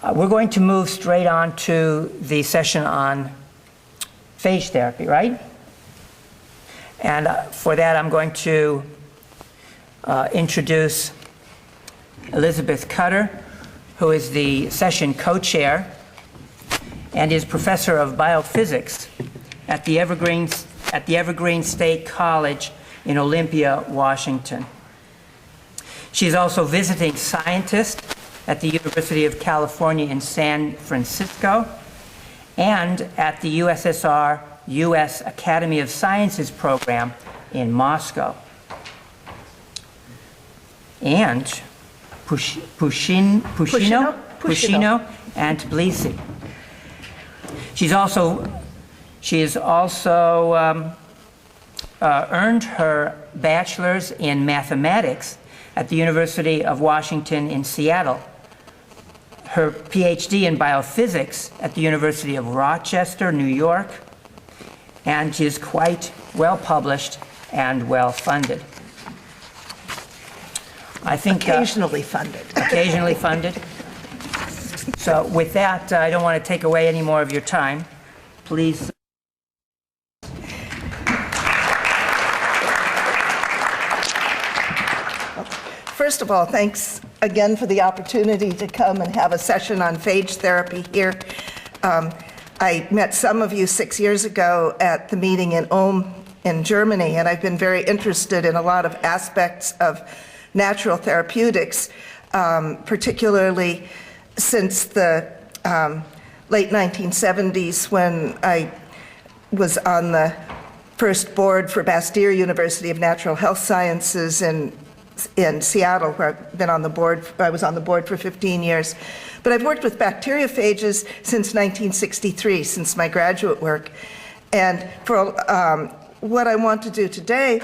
We're going to move straight on to the session on phage therapy, right? And for that, I'm going to introduce Elizabeth Kutter, who is the session co-chair and is professor of biophysics at the Evergreen State College in Olympia, Washington. She's also visiting scientist at the University of California in San Francisco and at the USSR U.S. Academy of Sciences program in Moscow. And Pushino and Tbilisi. She has also earned her bachelor's in mathematics at the University of Washington in Seattle, her PhD in biophysics at the University of Rochester, New York, and she is quite well published and well funded. I think occasionally funded. Occasionally funded. So with that, I don't want to take away any more of your time. Please. First of all, thanks again for the opportunity to come and have a session on phage therapy here. I met some of you 6 years ago at the meeting in Ulm in Germany, and I've been very interested in a lot of aspects of natural therapeutics, particularly since the late 1970s when I was on the first board for Bastyr University of Natural Health Sciences in Seattle, where I've been on the board. I was on the board for 15 years. But I've worked with bacteriophages since 1963, since my graduate work. And for what I want to do today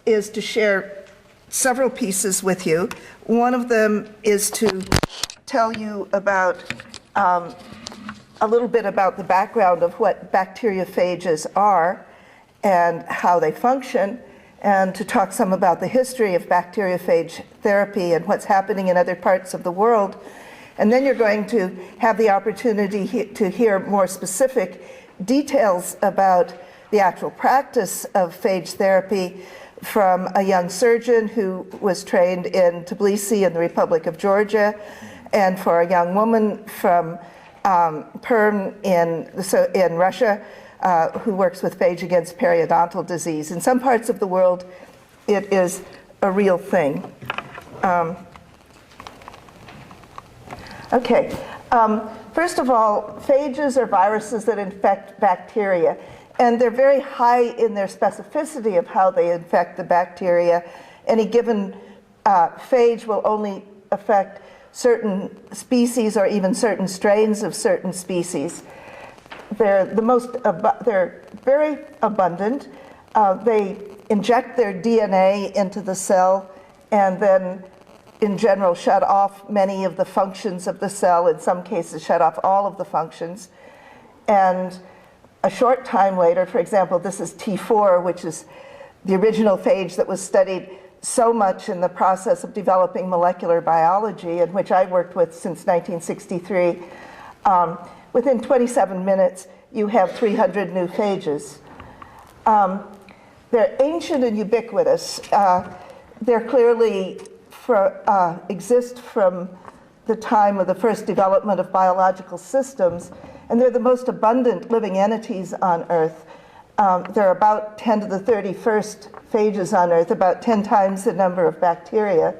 is to share several pieces with you. One of them is to tell you about a little bit about the background of what bacteriophages are and how they function, and to talk some about the history of bacteriophage therapy and what's happening in other parts of the world. And then you're going to have the opportunity to hear more specific details about the actual practice of phage therapy from a young surgeon who was trained in Tbilisi in the Republic of Georgia, and for a young woman from Perm in Russia, who works with phage against periodontal disease. In some parts of the world, it is a real thing. First of all, phages are viruses that infect bacteria, and they're very high in their specificity of how they infect the bacteria. Any given phage will only affect certain species or even certain strains of certain species. They're very abundant. They inject their DNA into the cell and then in general shut off many of the functions of the cell, in some cases shut off all of the functions. And a short time later, for example, this is T4, which is the original phage that was studied so much in the process of developing molecular biology, and which I worked with since 1963. Within 27 minutes, you have 300 new phages. They're ancient and ubiquitous. They're clearly exist from the time of the first development of biological systems, and they're the most abundant living entities on Earth. There are about 10 to the 31st phages on Earth, about 10 times the number of bacteria.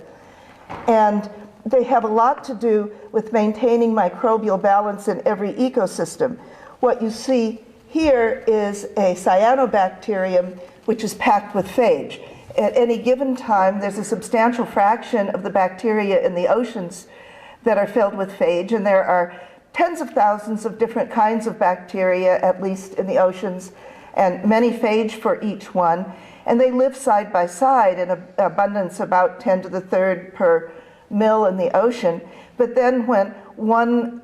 And they have a lot to do with maintaining microbial balance in every ecosystem. What you see here is a cyanobacterium which is packed with phage. At any given time, there's a substantial fraction of the bacteria in the oceans that are filled with phage, and there are tens of thousands of different kinds of bacteria, at least in the oceans, and many phage for each one. And they live side by side in an abundance about 10 to the third per mil in the ocean. But then when one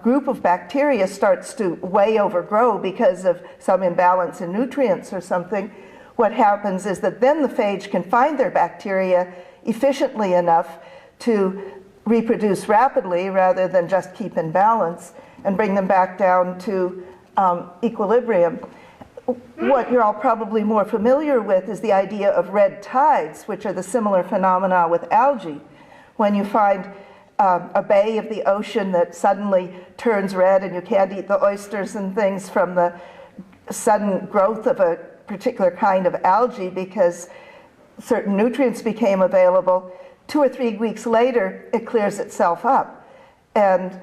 group of bacteria starts to way overgrow because of some imbalance in nutrients or something, what happens is that then the phage can find their bacteria efficiently enough to reproduce rapidly rather than just keep in balance and bring them back down to equilibrium. What you're all probably more familiar with is the idea of red tides, which are the similar phenomena with algae. When you find a bay of the ocean that suddenly turns red and you can't eat the oysters and things from the sudden growth of a particular kind of algae because certain nutrients became available, 2 or 3 weeks later, it clears itself up. And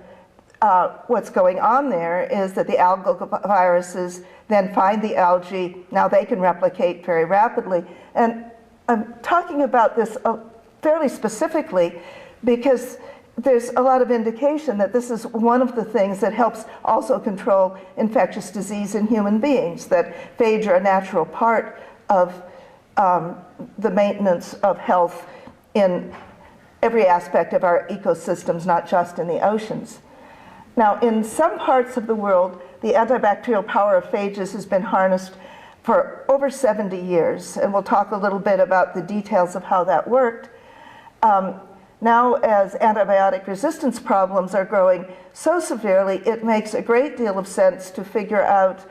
what's going on there is that the algal viruses then find the algae. Now they can replicate very rapidly. And I'm talking about this fairly specifically because there's a lot of indication that this is one of the things that helps also control infectious disease in human beings, that phage are a natural part of the maintenance of health in every aspect of our ecosystems, not just in the oceans. Now, in some parts of the world, the antibacterial power of phages has been harnessed for over 70 years, and we'll talk a little bit about the details of how that worked. Now, as antibiotic resistance problems are growing so severely, it makes a great deal of sense to figure out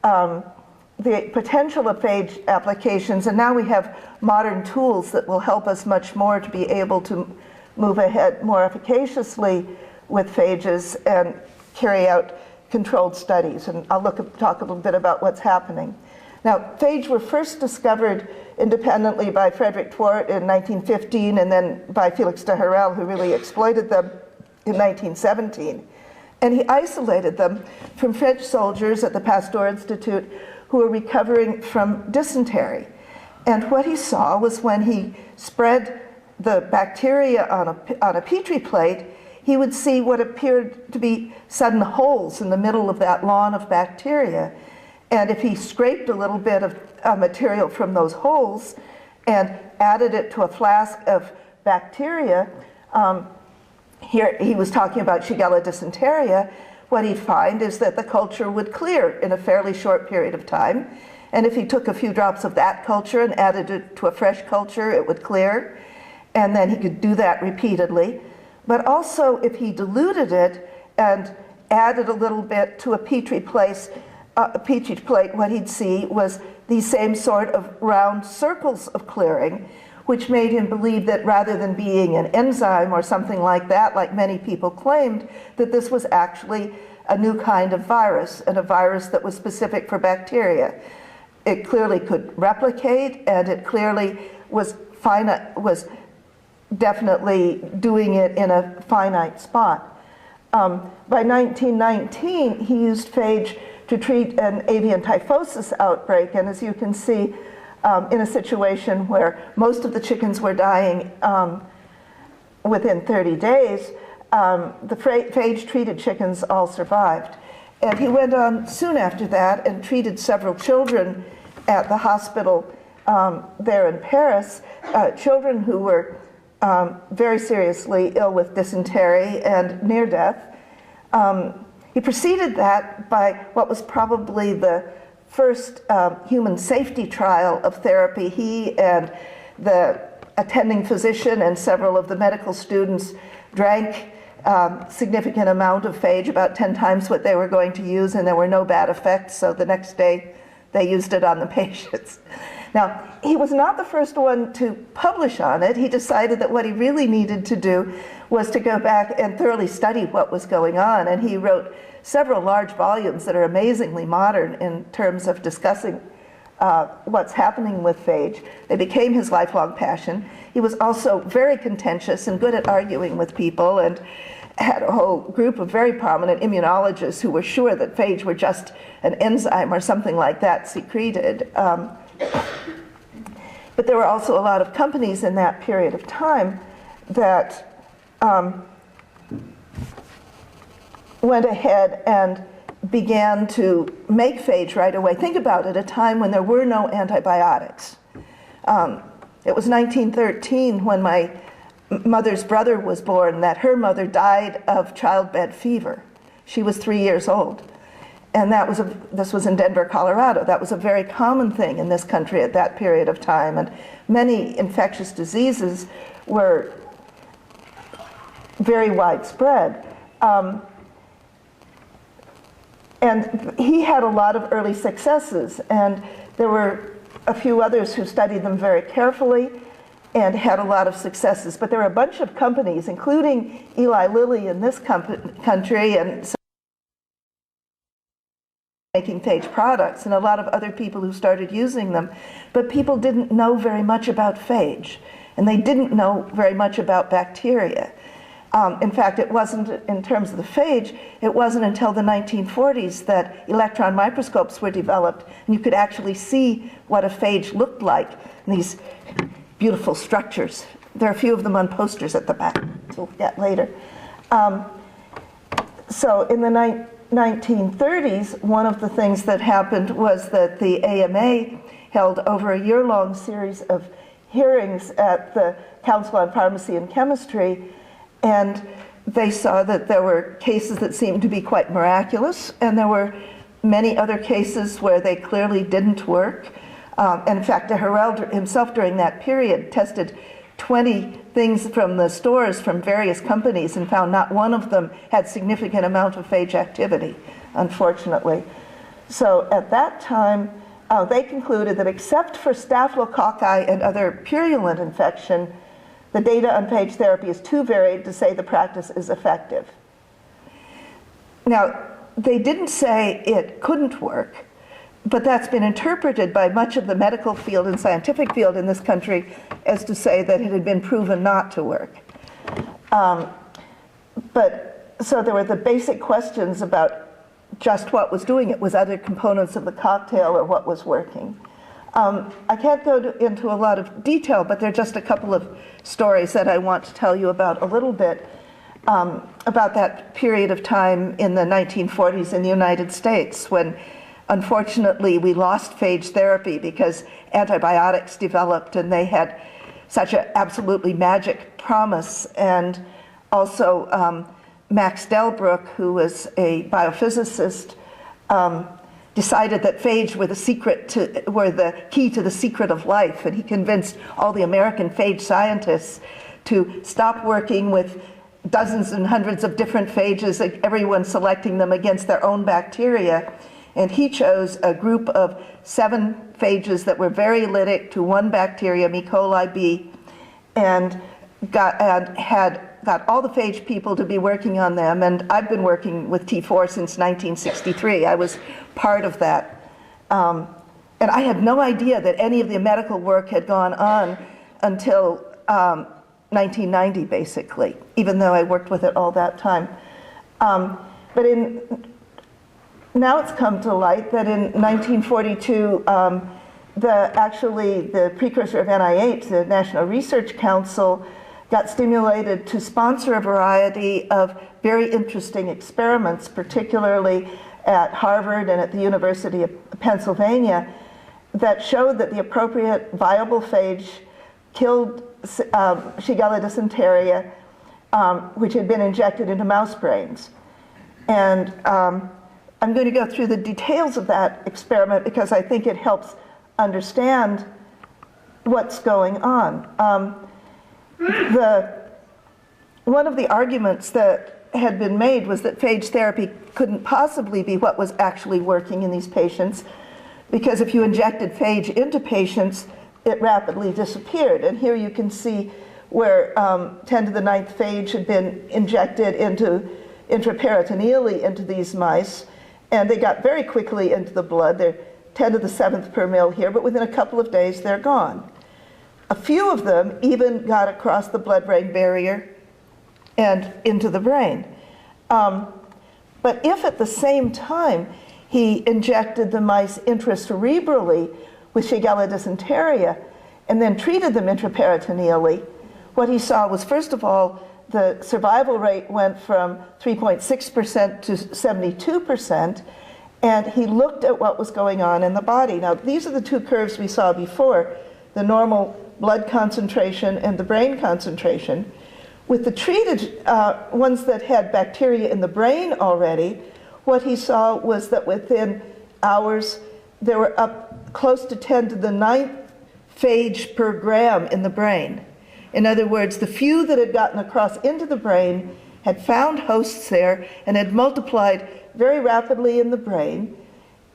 the potential of phage applications, and now we have modern tools that will help us much more to be able to move ahead more efficaciously with phages and carry out controlled studies. And I'll talk a little bit about what's happening. Now, phage were first discovered independently by Frederick Twort in 1915 and then by Felix de Herelle, who really exploited them in 1917. And he isolated them from French soldiers at the Pasteur Institute who were recovering from dysentery. And what he saw was when he spread the bacteria on a Petri plate, he would see what appeared to be sudden holes in the middle of that lawn of bacteria. And if he scraped a little bit of material from those holes and added it to a flask of bacteria, here he was talking about Shigella dysenteria, what he'd find is that the culture would clear in a fairly short period of time. And if he took a few drops of that culture and added it to a fresh culture, it would clear. And then he could do that repeatedly. But also, if he diluted it and added a little bit to a Petri plate, what he'd see was these same sort of round circles of clearing, which made him believe that rather than being an enzyme or something like that, like many people claimed, that this was actually a new kind of virus, and a virus that was specific for bacteria. It clearly could replicate, and it clearly was definitely doing it in a finite spot. By 1919, he used phage to treat an avian typhosis outbreak, and as you can see, in a situation where most of the chickens were dying within 30 days, the phage-treated chickens all survived. And he went on soon after that and treated several children at the hospital there in Paris, children who were very seriously ill with dysentery and near death. He preceded that by what was probably the first human safety trial of therapy. He and the attending physician and several of the medical students drank significant amount of phage, about 10 times what they were going to use, and there were no bad effects, so the next day they used it on the patients. Now, he was not the first one to publish on it. He decided that what he really needed to do was to go back and thoroughly study what was going on, and he wrote several large volumes that are amazingly modern in terms of discussing what's happening with phage. They became his lifelong passion. He was also very contentious and good at arguing with people, and had a whole group of very prominent immunologists who were sure that phage were just an enzyme or something like that secreted. But there were also a lot of companies in that period of time that went ahead and began to make phage right away. Think about it, a time when there were no antibiotics. It was 1913 when my mother's brother was born that her mother died of childbed fever. She was 3 years old. And this was in Denver, Colorado. That was a very common thing in this country at that period of time. And many infectious diseases were very widespread. And he had a lot of early successes, and there were a few others who studied them very carefully and had a lot of successes. But there were a bunch of companies, including Eli Lilly in this country, and making phage products, and a lot of other people who started using them. But people didn't know very much about phage, and they didn't know very much about bacteria. In fact, it wasn't, in terms of the phage, it wasn't until the 1940s that electron microscopes were developed, and you could actually see what a phage looked like, these beautiful structures. There are a few of them on posters at the back, which we'll get later. So in the 1930s, one of the things that happened was that the AMA held over a year-long series of hearings at the Council on Pharmacy and Chemistry, and they saw that there were cases that seemed to be quite miraculous, and there were many other cases where they clearly didn't work. And in fact, Harel himself during that period tested 20 things from the stores from various companies and found not one of them had significant amount of phage activity, unfortunately. So at that time, they concluded that except for staphylococci and other purulent infection, the data on phage therapy is too varied to say the practice is effective. Now, they didn't say it couldn't work, but that's been interpreted by much of the medical field and scientific field in this country as to say that it had been proven not to work. So there were the basic questions about just what was doing it. Was other components of the cocktail or what was working? I can't go into a lot of detail, but there are just a couple of stories that I want to tell you about a little bit about that period of time in the 1940s in the United States when, unfortunately, we lost phage therapy because antibiotics developed and they had such an absolutely magic promise. And also Max Delbruck, who was a biophysicist, decided that phage were the key to the secret of life, and he convinced all the American phage scientists to stop working with dozens and hundreds of different phages, everyone selecting them against their own bacteria. And he chose a group of 7 phages that were very lytic to one bacterium, E. coli B, and got all the phage people to be working on them. And I've been working with T4 since 1963. I was part of that. And I had no idea that any of the medical work had gone on until 1990, basically, even though I worked with it all that time. But now it's come to light that in 1942, the precursor of NIH, the National Research Council, got stimulated to sponsor a variety of very interesting experiments, particularly at Harvard and at the University of Pennsylvania, that showed that the appropriate viable phage killed Shigella dysenteria, which had been injected into mouse brains. And I'm going to go through the details of that experiment because I think it helps understand what's going on. One of the arguments that had been made was that phage therapy couldn't possibly be what was actually working in these patients, because if you injected phage into patients, it rapidly disappeared. And here you can see where 10 to the 9th phage had been injected intraperitoneally into these mice, and they got very quickly into the blood. They're 10 to the 7th per mil here, but within a couple of days they're gone. A few of them even got across the blood-brain barrier and into the brain. But if at the same time he injected the mice intracerebrally with Shigella dysenteria and then treated them intraperitoneally, what he saw was, first of all, the survival rate went from 3.6% to 72%, and he looked at what was going on in the body. Now, these are the 2 curves we saw before, the normal blood concentration and the brain concentration. With the treated ones that had bacteria in the brain already, what he saw was that within hours, they were up close to 10 to the 9th phage per gram in the brain. In other words, the few that had gotten across into the brain had found hosts there and had multiplied very rapidly in the brain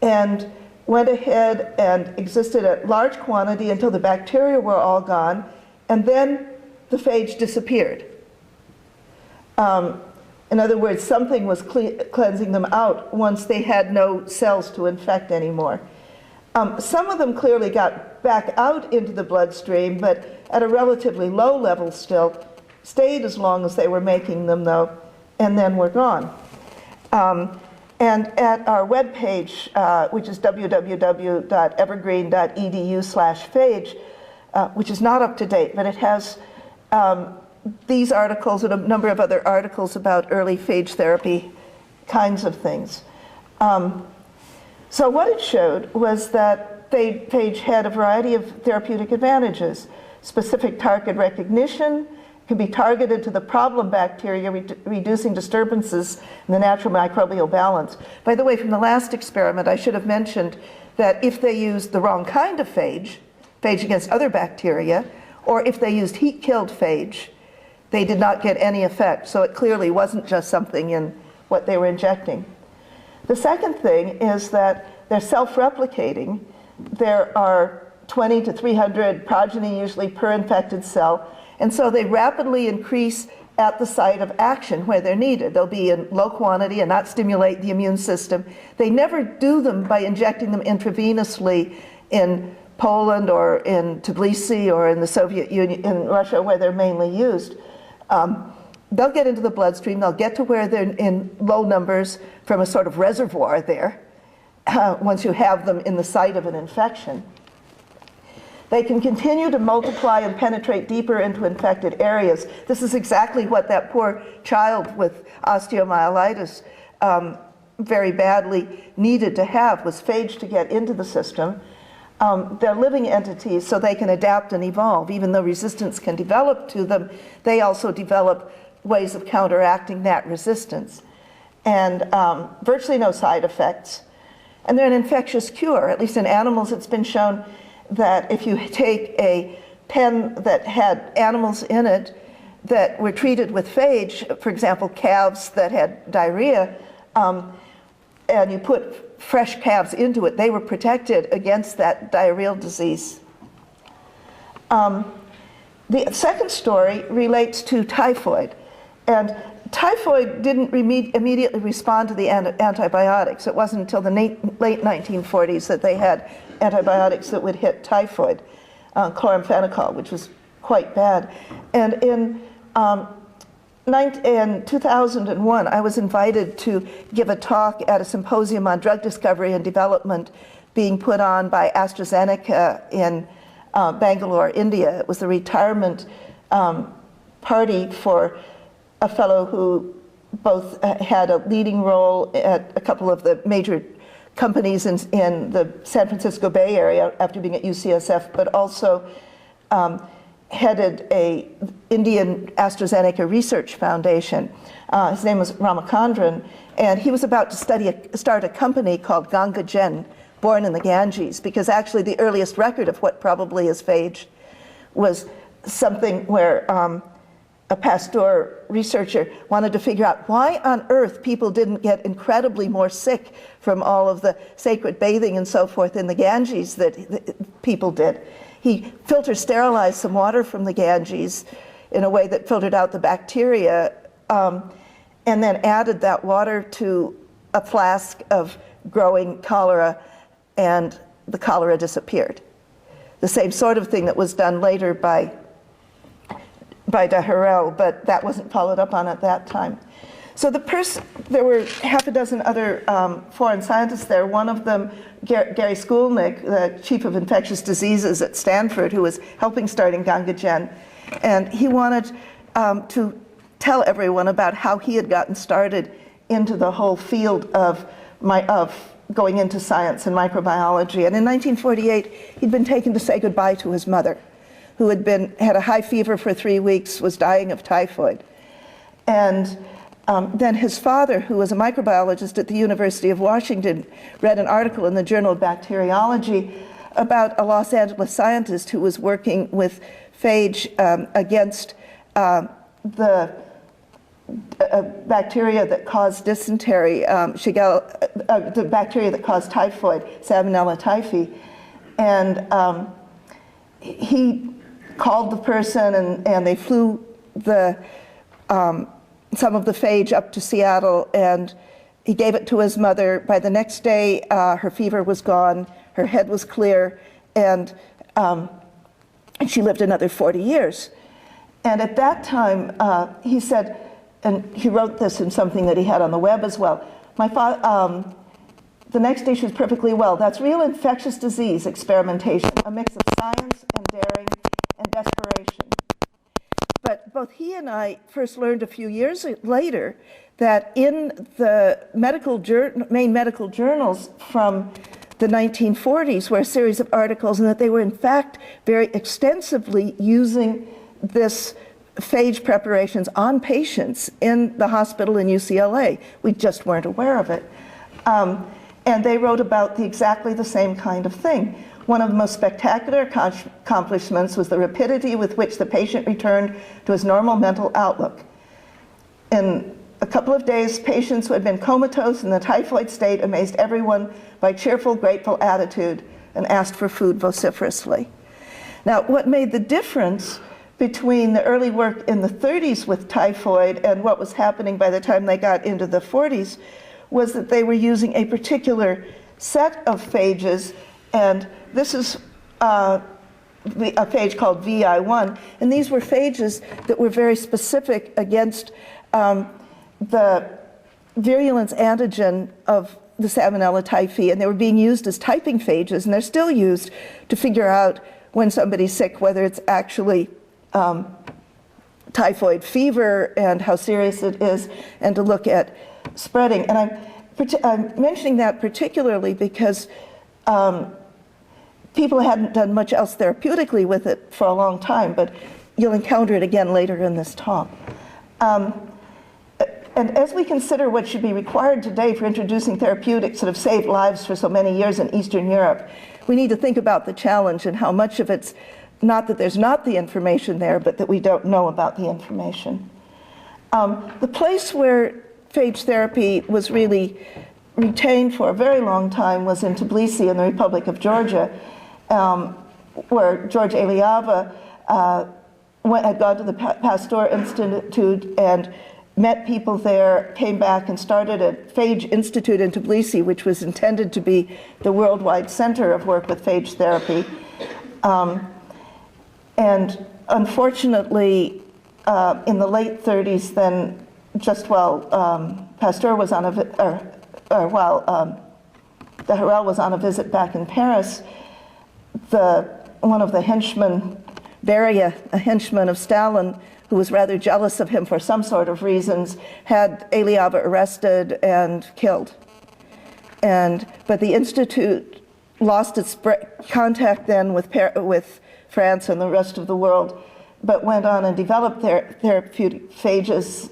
and went ahead and existed at large quantity until the bacteria were all gone, and then the phage disappeared. In other words, something was cleansing them out once they had no cells to infect anymore. Some of them clearly got back out into the bloodstream, but at a relatively low level still, stayed as long as they were making them though, and then were gone. And at our webpage, which is www.evergreen.edu/phage, which is not up to date, but it has these articles and a number of other articles about early phage therapy kinds of things. So what it showed was that phage had a variety of therapeutic advantages. Specific target recognition, can be targeted to the problem bacteria, reducing disturbances in the natural microbial balance. By the way, from the last experiment, I should have mentioned that if they used the wrong kind of phage against other bacteria, or if they used heat-killed phage, they did not get any effect. So it clearly wasn't just something in what they were injecting. The second thing is that they're self-replicating. There are 20 to 300 progeny usually per infected cell, and so they rapidly increase at the site of action where they're needed. They'll be in low quantity and not stimulate the immune system. They never do them by injecting them intravenously in Poland or in Tbilisi or in the Soviet Union, in Russia, where they're mainly used. They'll get into the bloodstream, they'll get to where they're in low numbers from a sort of reservoir there, once you have them in the site of an infection. They can continue to multiply and penetrate deeper into infected areas. This is exactly what that poor child with osteomyelitis very badly needed to have, was phage to get into the system. They're living entities, so they can adapt and evolve. Even though resistance can develop to them, they also develop ways of counteracting that resistance. And virtually no side effects. And they're an infectious cure. At least in animals, it's been shown that if you take a pen that had animals in it that were treated with phage, for example, calves that had diarrhea, and you put fresh calves into it, they were protected against that diarrheal disease. The second story relates to typhoid. And typhoid didn't immediately respond to the antibiotics. It wasn't until the late 1940s that they had antibiotics that would hit typhoid, chloramphenicol, which was quite bad. And in 2001, I was invited to give a talk at a symposium on drug discovery and development being put on by AstraZeneca in Bangalore, India. It was the retirement party for a fellow who both had a leading role at a couple of the major companies in the San Francisco Bay Area after being at UCSF, but also headed a Indian AstraZeneca Research Foundation. His name was Ramachandran, and he was about to start a company called Ganga Gen, born in the Ganges, because actually the earliest record of what probably is phage was something where a Pasteur researcher wanted to figure out why on earth people didn't get incredibly more sick from all of the sacred bathing and so forth in the Ganges that people did. He sterilized some water from the Ganges in a way that filtered out the bacteria, and then added that water to a flask of growing cholera, and the cholera disappeared. The same sort of thing that was done later by Diarrhea, but that wasn't followed up on at that time. So there were half a dozen other foreign scientists there. One of them, Gary Skulnik, the chief of infectious diseases at Stanford, who was helping starting Ganga Gen, and he wanted to tell everyone about how he had gotten started into the whole field of going into science and microbiology. And in 1948, he'd been taken to say goodbye to his mother, who had a high fever for 3 weeks, was dying of typhoid. And then his father, who was a microbiologist at the University of Washington, read an article in the Journal of Bacteriology about a Los Angeles scientist who was working with phage against the bacteria that cause dysentery, the bacteria that cause typhoid, Salmonella typhi. And he called the person, and they flew some of the phage up to Seattle, and he gave it to his mother. By the next day, her fever was gone, her head was clear, and she lived another 40 years. And at that time, he said, and he wrote this in something that he had on the web as well, the next day she was perfectly well. That's real infectious disease experimentation, a mix of science and daring and desperation. But both he and I first learned a few years later that in the main medical journals from the 1940s were a series of articles, and that they were in fact very extensively using this phage preparations on patients in the hospital in UCLA. We just weren't aware of it. And they wrote about exactly the same kind of thing. One of the most spectacular accomplishments was the rapidity with which the patient returned to his normal mental outlook. In a couple of days, patients who had been comatose in the typhoid state amazed everyone by cheerful, grateful attitude and asked for food vociferously. Now, what made the difference between the early work in the 30s with typhoid and what was happening by the time they got into the 40s was that they were using a particular set of phages, and this is a phage called VI1, and these were phages that were very specific against the virulence antigen of the Salmonella typhi, and they were being used as typing phages, and they're still used to figure out when somebody's sick, whether it's actually typhoid fever and how serious it is, and to look at spreading. And I'm mentioning that particularly because people hadn't done much else therapeutically with it for a long time, but you'll encounter it again later in this talk. And as we consider what should be required today for introducing therapeutics that have saved lives for so many years in Eastern Europe, we need to think about the challenge and how much of it's not that there's not the information there, but that we don't know about the information. The place where phage therapy was really retained for a very long time was in Tbilisi in the Republic of Georgia, where George Eliava had gone to the Pasteur Institute and met people there, came back and started a Phage Institute in Tbilisi, which was intended to be the worldwide center of work with phage therapy. And unfortunately, in the late 30s, then just while Pasteur was on while Diarrhea was on a visit back in Paris, one of the henchmen, Beria, a henchman of Stalin, who was rather jealous of him for some sort of reasons, had Eliava arrested and killed. But the Institute lost its contact then with France and the rest of the world, but went on and developed their therapeutic phages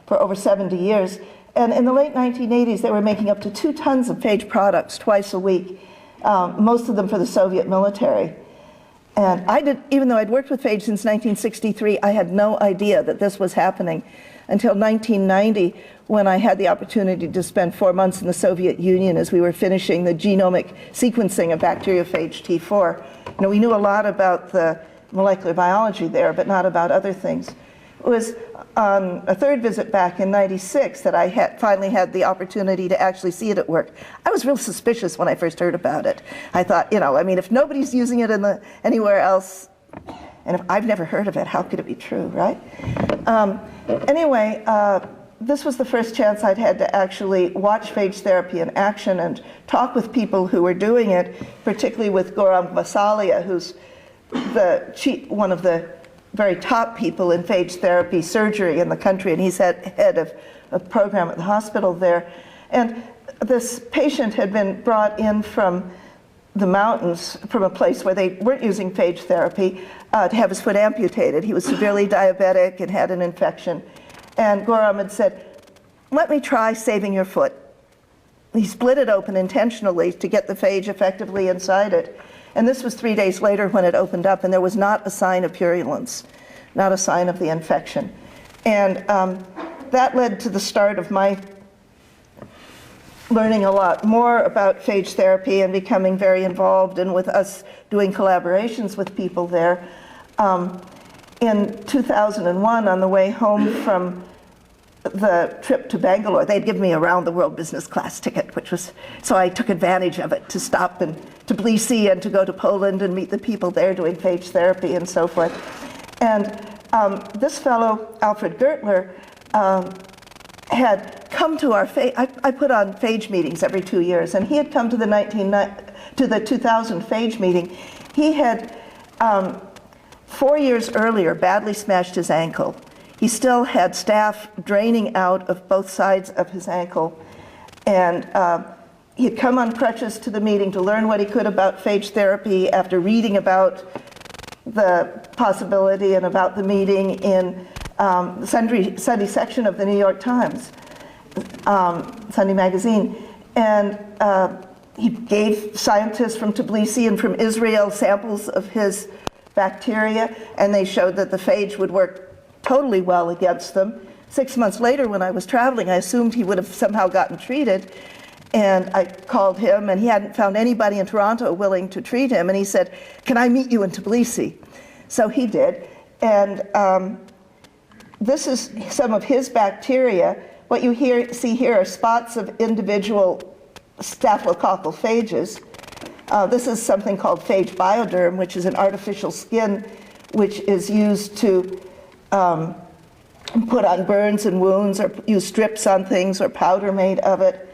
for over 70 years. And in the late 1980s, they were making up to 2 tons of phage products twice a week, most of them for the Soviet military. And even though I'd worked with phage since 1963, I had no idea that this was happening until 1990, when I had the opportunity to spend 4 months in the Soviet Union as we were finishing the genomic sequencing of bacteriophage T4. You know, we knew a lot about the molecular biology there, but not about other things. It was on a third visit back in '96 that I finally had the opportunity to actually see it at work. I was real suspicious when I first heard about it. I thought, you know, I mean, if nobody's using it anywhere else, and if I've never heard of it, how could it be true, right? Anyway, this was the first chance I'd had to actually watch phage therapy in action and talk with people who were doing it, particularly with Goran Vasalia, who's one of the very top people in phage therapy surgery in the country, and he's head of a program at the hospital there. And this patient had been brought in from the mountains, from a place where they weren't using phage therapy, to have his foot amputated. He was severely diabetic and had an infection. And Goran had said, "Let me try saving your foot." He split it open intentionally to get the phage effectively inside it. And this was 3 days later when it opened up, and there was not a sign of purulence, not a sign of the infection. And that led to the start of my learning a lot more about phage therapy and becoming very involved, and with us doing collaborations with people there. In 2001, on the way home from the trip to Bangalore, they'd given me a round the world business class ticket, so I took advantage of it to stop to Tbilisi and to go to Poland and meet the people there doing phage therapy and so forth. And this fellow, Alfred Gertler, had come to our I put on phage meetings every 2 years, and he had come to the 2000 phage meeting. He had 4 years earlier badly smashed his ankle. He still had staph draining out of both sides of his ankle, and he had come on crutches to the meeting to learn what he could about phage therapy after reading about the possibility and about the meeting in the Sunday section of the New York Times, Sunday magazine. And he gave scientists from Tbilisi and from Israel samples of his bacteria, and they showed that the phage would work totally well against them. 6 months later, when I was traveling, I assumed he would have somehow gotten treated. And I called him, and he hadn't found anybody in Toronto willing to treat him. And he said, "Can I meet you in Tbilisi?" So he did. And this is some of his bacteria. What you see here are spots of individual staphylococcal phages. This is something called phage bioderm, which is an artificial skin which is used to put on burns and wounds, or use strips on things, or powder made of it.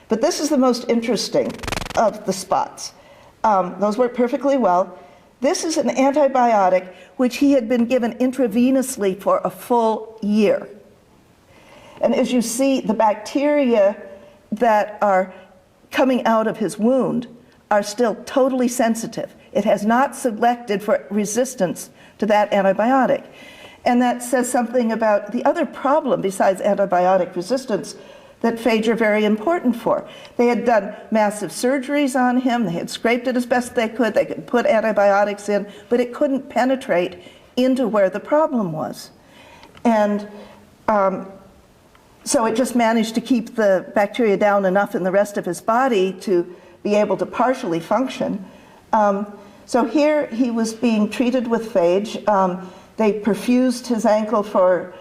But this is the most interesting of the spots. Those work perfectly well. This is an antibiotic which he had been given intravenously for a full year. And as you see, the bacteria that are coming out of his wound are still totally sensitive. It has not selected for resistance to that antibiotic. And that says something about the other problem besides antibiotic resistance that phage are very important for. They had done massive surgeries on him. They had scraped it as best they could. They could put antibiotics in, but it couldn't penetrate into where the problem was. And so it just managed to keep the bacteria down enough in the rest of his body to be able to partially function. So here he was being treated with phage. They perfused his ankle for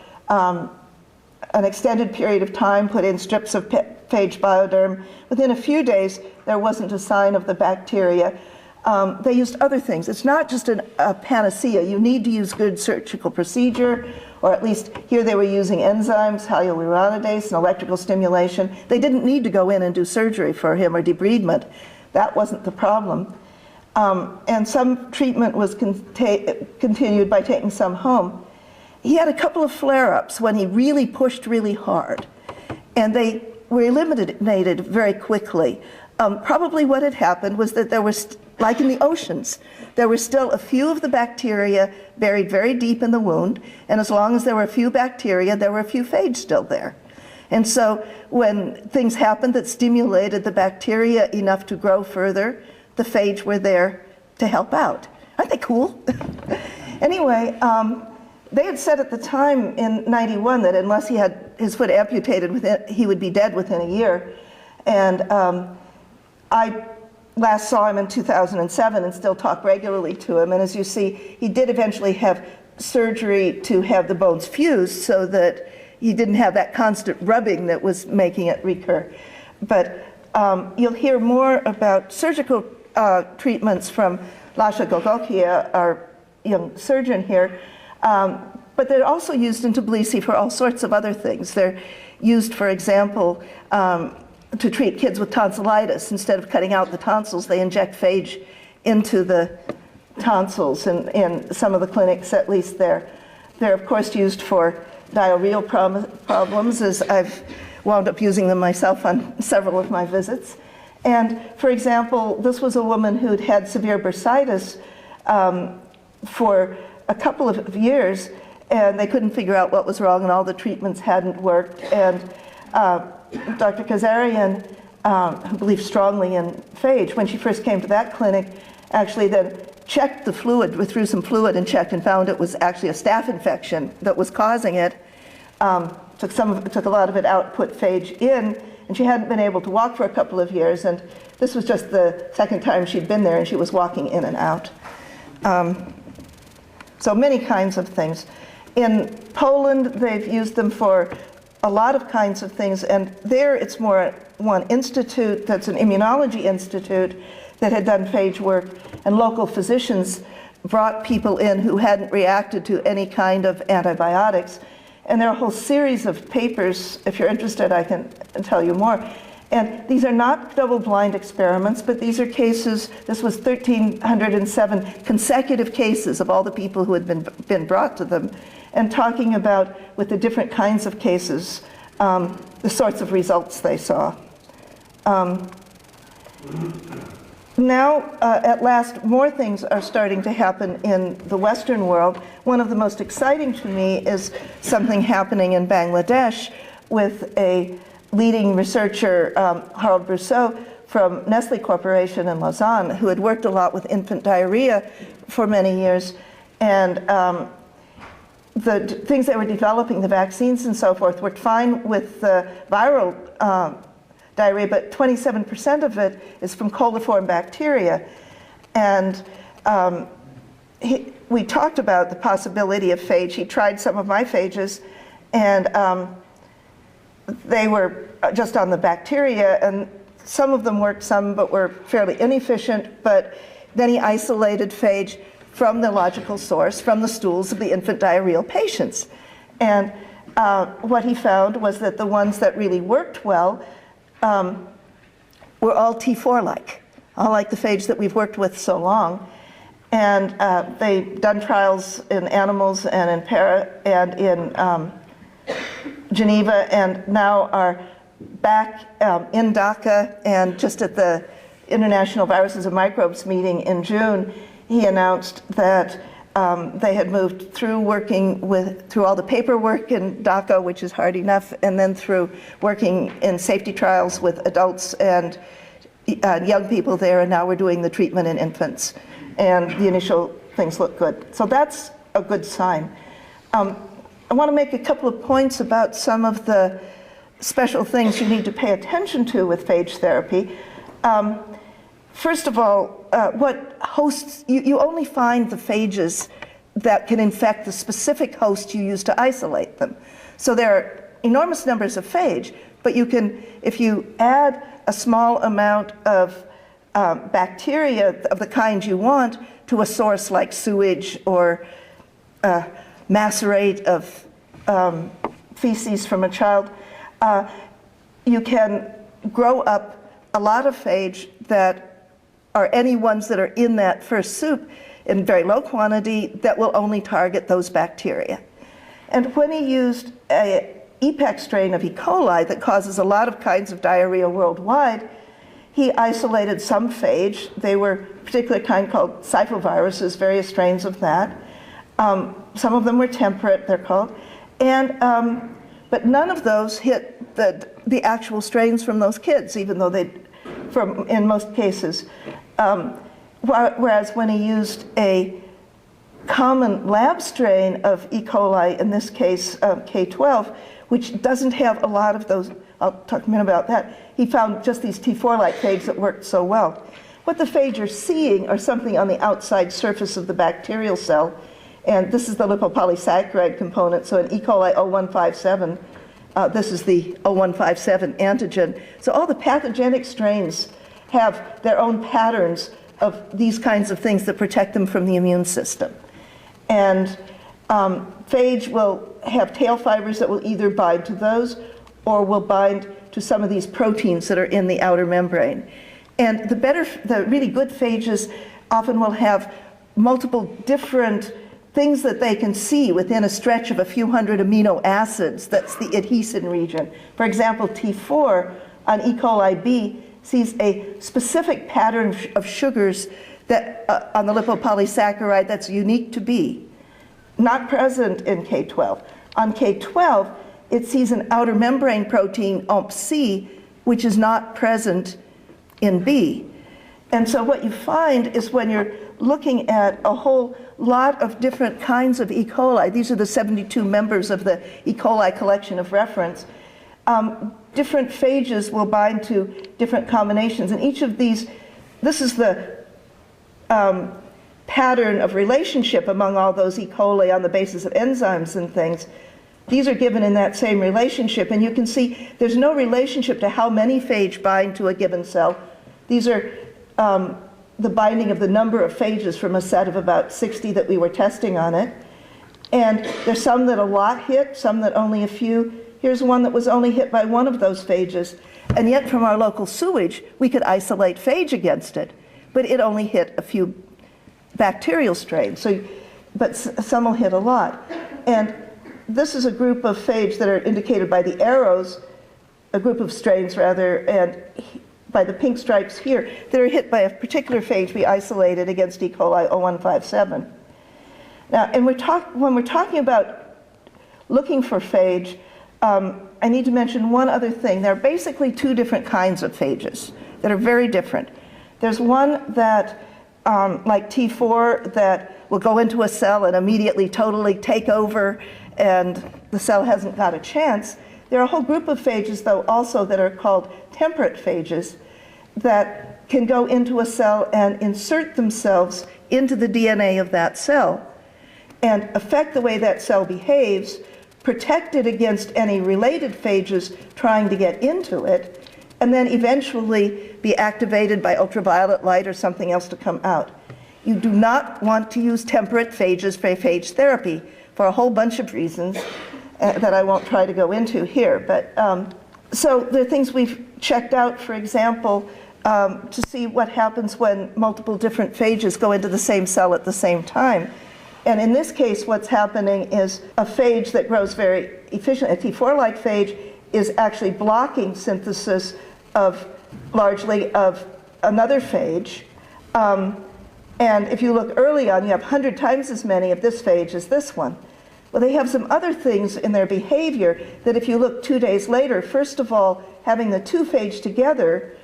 an extended period of time, put in strips of phage bioderm. Within a few days, there wasn't a sign of the bacteria. They used other things. It's not just a panacea. You need to use good surgical procedure, or at least here they were using enzymes, hyaluronidase, and electrical stimulation. They didn't need to go in and do surgery for him or debridement. That wasn't the problem. And some treatment was continued by taking some home. He had a couple of flare-ups when he really pushed really hard, and they were eliminated very quickly. Probably what had happened was that there was, like in the oceans, there were still a few of the bacteria buried very deep in the wound, and as long as there were a few bacteria, there were a few phage still there. And so when things happened that stimulated the bacteria enough to grow further, the phage were there to help out. Aren't they cool? Anyway, they had said at the time in '91 that unless he had his foot amputated, he would be dead within a year. And I last saw him in 2007 and still talk regularly to him. And as you see, he did eventually have surgery to have the bones fused so that he didn't have that constant rubbing that was making it recur. But you'll hear more about surgical treatments from Lasha Gogokia, our young surgeon here. But they're also used in Tbilisi for all sorts of other things. They're used, for example, to treat kids with tonsillitis. Instead of cutting out the tonsils, they inject phage into the tonsils in some of the clinics, at least there. They're, of course, used for diarrheal problems, as I've wound up using them myself on several of my visits. And, for example, this was a woman who'd had severe bursitis for a couple of years, and they couldn't figure out what was wrong, and all the treatments hadn't worked. And Dr. Kazarian, who believed strongly in phage, when she first came to that clinic, actually then checked the fluid, withdrew some fluid and checked and found it was actually a staph infection that was causing it. Took a lot of it out, put phage in, and she hadn't been able to walk for a couple of years, and this was just the second time she'd been there, and she was walking in and out. So many kinds of things. In Poland, they've used them for a lot of kinds of things, and there it's more one institute that's an immunology institute that had done phage work, and local physicians brought people in who hadn't reacted to any kind of antibiotics. And there are a whole series of papers. If you're interested, I can tell you more. And these are not double-blind experiments, but these are cases. This was 1,307 consecutive cases of all the people who had been brought to them, and talking about, with the different kinds of cases, the sorts of results they saw. Now, at last, more things are starting to happen in the Western world. One of the most exciting to me is something happening in Bangladesh with a leading researcher, Harold Brousseau, from Nestle Corporation in Lausanne, who had worked a lot with infant diarrhea for many years. And the things they were developing, the vaccines and so forth, worked fine with the viral diarrhea, but 27% of it is from coliform bacteria. And we talked about the possibility of phage. He tried some of my phages, and they were just on the bacteria, and some of them worked, some but were fairly inefficient. But then he isolated phage from the logical source, from the stools of the infant diarrheal patients. And what he found was that the ones that really worked well were all T4-like, all like the phage that we've worked with so long. And they've done trials in animals and in and in Geneva, and now are back in Dhaka. And just at the International Viruses and Microbes meeting in June, he announced that they had moved through through all the paperwork in Dhaka, which is hard enough, and then through working in safety trials with adults and young people there, and now we're doing the treatment in infants. And the initial things look good. So that's a good sign. I want to make a couple of points about some of the special things you need to pay attention to with phage therapy. First of all, what hosts, you only find the phages that can infect the specific host you use to isolate them. So there are enormous numbers of phage, but you can, if you add a small amount of bacteria of the kind you want to a source like sewage or macerate of feces from a child, you can grow up a lot of phage that are any ones that are in that first soup in very low quantity that will only target those bacteria. And when he used an EPEC strain of E. coli that causes a lot of kinds of diarrhea worldwide, he isolated some phage. They were a particular kind called cyphoviruses, various strains of that. Some of them were temperate, they're called. And, but none of those hit the actual strains from those kids, even though in most cases. Whereas when he used a common lab strain of E. coli, in this case K12, which doesn't have a lot of those, I'll talk a minute about that, he found just these T4-like phages that worked so well. What the phage are seeing are something on the outside surface of the bacterial cell, and this is the lipopolysaccharide component, so in E. coli 0157, this is the 0157 antigen. So all the pathogenic strains have their own patterns of these kinds of things that protect them from the immune system. And phage will have tail fibers that will either bind to those or will bind to some of these proteins that are in the outer membrane. And the really good phages often will have multiple different things that they can see within a stretch of a few hundred amino acids. That's the adhesin region. For example, T4 on E. coli B sees a specific pattern of sugars that on the lipopolysaccharide that's unique to B, not present in K12. On K12, it sees an outer membrane protein, OMP-C, which is not present in B. And so what you find is when you're looking at a whole lot of different kinds of E. coli, these are the 72 members of the E. coli collection of reference, different phages will bind to different combinations. And each of these, this is the pattern of relationship among all those E. coli on the basis of enzymes and things. These are given in that same relationship, and you can see there's no relationship to how many phage bind to a given cell. These are the binding of the number of phages from a set of about 60 that we were testing on it. And there's some that a lot hit, some that only a few. Here's one that was only hit by one of those phages. And yet from our local sewage, we could isolate phage against it, but it only hit a few bacterial strains. But some will hit a lot. And this is a group of phage that are indicated by the arrows, a group of strains rather, and by the pink stripes here, that are hit by a particular phage we isolated against E. coli 0157. Now, and when we're talking about looking for phage, I need to mention one other thing. There are basically two different kinds of phages that are very different. There's one that, like T4, that will go into a cell and immediately totally take over, and the cell hasn't got a chance. There are a whole group of phages, though, also that are called temperate phages that can go into a cell and insert themselves into the DNA of that cell and affect the way that cell behaves, protect it against any related phages trying to get into it, and then eventually be activated by ultraviolet light or something else to come out. You do not want to use temperate phages for phage therapy for a whole bunch of reasons that I won't try to go into here. But so there are things we've checked out, for example, to see what happens when multiple different phages go into the same cell at the same time. And in this case, what's happening is a phage that grows very efficiently, a T4-like phage, is actually blocking synthesis of largely of another phage. And if you look early on, you have 100 times as many of this phage as this one. Well, they have some other things in their behavior that if you look 2 days later, first of all, having the two phage together,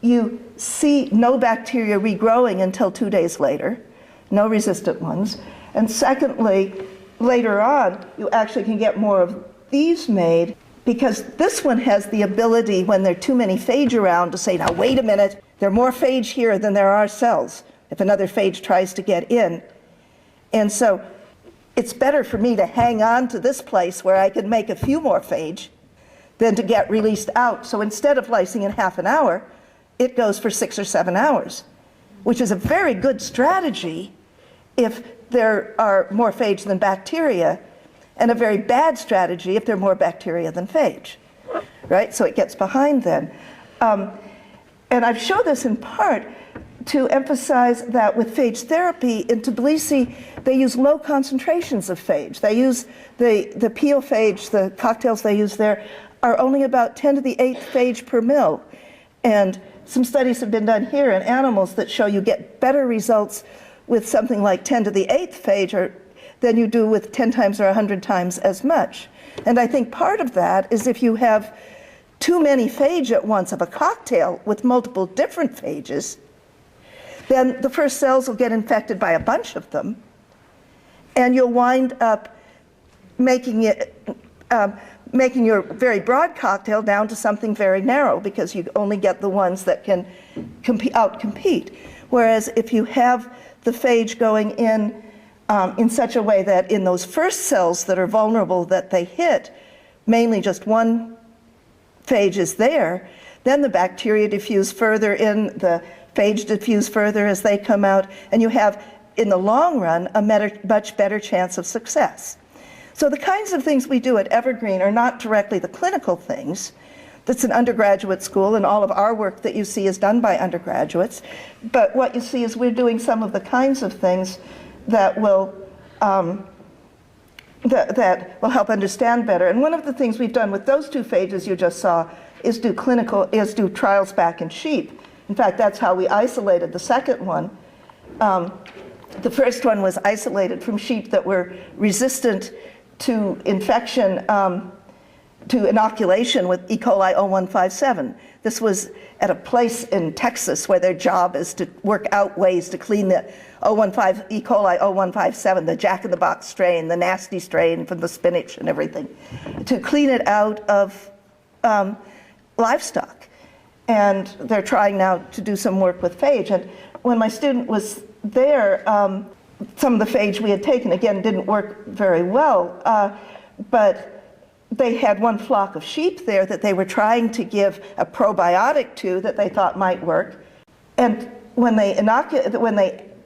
you see no bacteria regrowing until 2 days later, no resistant ones. And secondly, later on, you actually can get more of these made because this one has the ability, when there are too many phage around, to say, now wait a minute, there are more phage here than there are cells if another phage tries to get in. And so it's better for me to hang on to this place where I can make a few more phage than to get released out. So instead of lysing in half an hour, it goes for 6 or 7 hours, which is a very good strategy if there are more phage than bacteria, and a very bad strategy if there are more bacteria than phage, right? So it gets behind then. And I've shown this in part to emphasize that with phage therapy in Tbilisi, they use low concentrations of phage. They use the peel phage, the cocktails they use there, are only about 10 to the 8th phage per mil. And some studies have been done here in animals that show you get better results with something like 10 to the 8th phage than you do with 10 times or 100 times as much. And I think part of that is if you have too many phage at once of a cocktail with multiple different phages, then the first cells will get infected by a bunch of them, and you'll wind up making your very broad cocktail down to something very narrow because you only get the ones that can outcompete. Whereas if you have the phage going in such a way that in those first cells that are vulnerable that they hit, mainly just one phage is there, then the bacteria diffuse further in, the phage diffuse further as they come out, and you have, in the long run, a much better chance of success. So the kinds of things we do at Evergreen are not directly the clinical things. That's an undergraduate school, and all of our work that you see is done by undergraduates. But what you see is we're doing some of the kinds of things that will that will help understand better. And one of the things we've done with those two phages you just saw is do trials back in sheep. In fact, that's how we isolated the second one. The first one was isolated from sheep that were resistant to infection, to to inoculation with E. coli 0157. This was at a place in Texas where their job is to work out ways to clean the E. coli 0157, the jack-in-the-box strain, the nasty strain from the spinach and everything, to clean it out of livestock. And they're trying now to do some work with phage. And when my student was there, some of the phage we had taken, again, didn't work very well, but they had one flock of sheep there that they were trying to give a probiotic to that they thought might work. And when they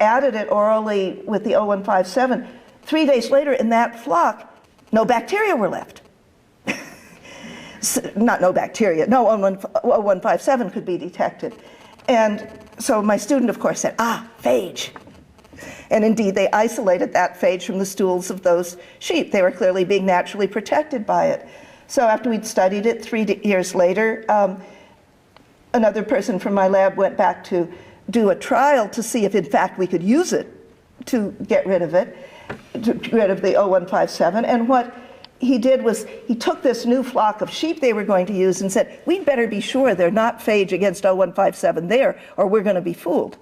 added it orally with the 0157, 3 days later in that flock, no bacteria were left. Not no bacteria, no 0157 could be detected. And so my student, of course, said, phage. And indeed, they isolated that phage from the stools of those sheep. They were clearly being naturally protected by it. So after we'd studied it 3 years later, another person from my lab went back to do a trial to see if, in fact, we could use it to get rid of it, to get rid of the 0157. And what he did was he took this new flock of sheep they were going to use and said, we'd better be sure they're not phage against 0157 there, or we're going to be fooled.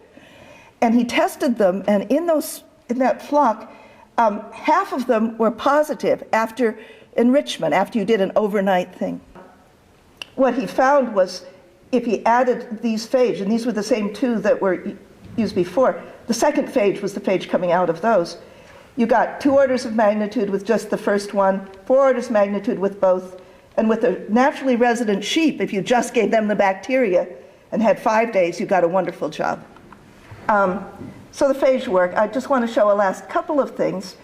And he tested them, and in that flock, half of them were positive after enrichment, after you did an overnight thing. What he found was if he added these phage, and these were the same two that were used before, the second phage was the phage coming out of those. You got 2 orders of magnitude with just the first one, 4 orders of magnitude with both, and with the naturally resident sheep, if you just gave them the bacteria and had 5 days, you got a wonderful job. So the phage work, I just want to show a last couple of things.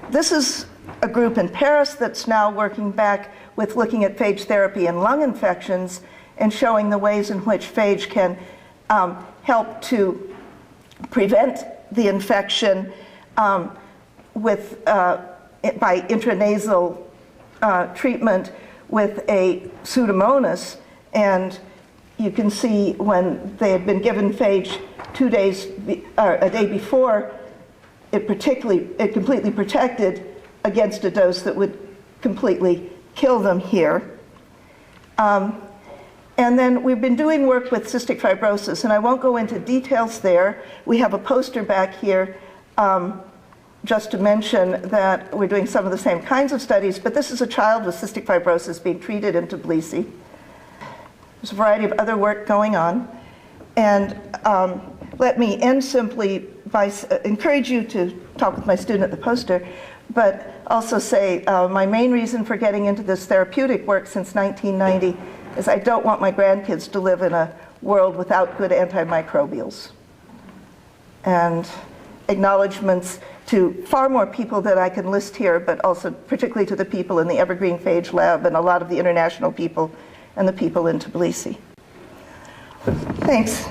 This is a group in Paris that's now working back with looking at phage therapy in lung infections and showing the ways in which phage can help to prevent the infection by intranasal treatment with a Pseudomonas. And you can see when they had been given phage 2 days, or a day before, it completely protected against a dose that would completely kill them here. And then we've been doing work with cystic fibrosis, and I won't go into details there. We have a poster back here just to mention that we're doing some of the same kinds of studies, but this is a child with cystic fibrosis being treated in Tbilisi. There's a variety of other work going on. And let me end simply by encourage you to talk with my student at the poster, but also say my main reason for getting into this therapeutic work since 1990 is I don't want my grandkids to live in a world without good antimicrobials. And acknowledgments to far more people that I can list here, but also particularly to the people in the Evergreen Phage Lab and a lot of the international people and the people in Tbilisi. Thanks.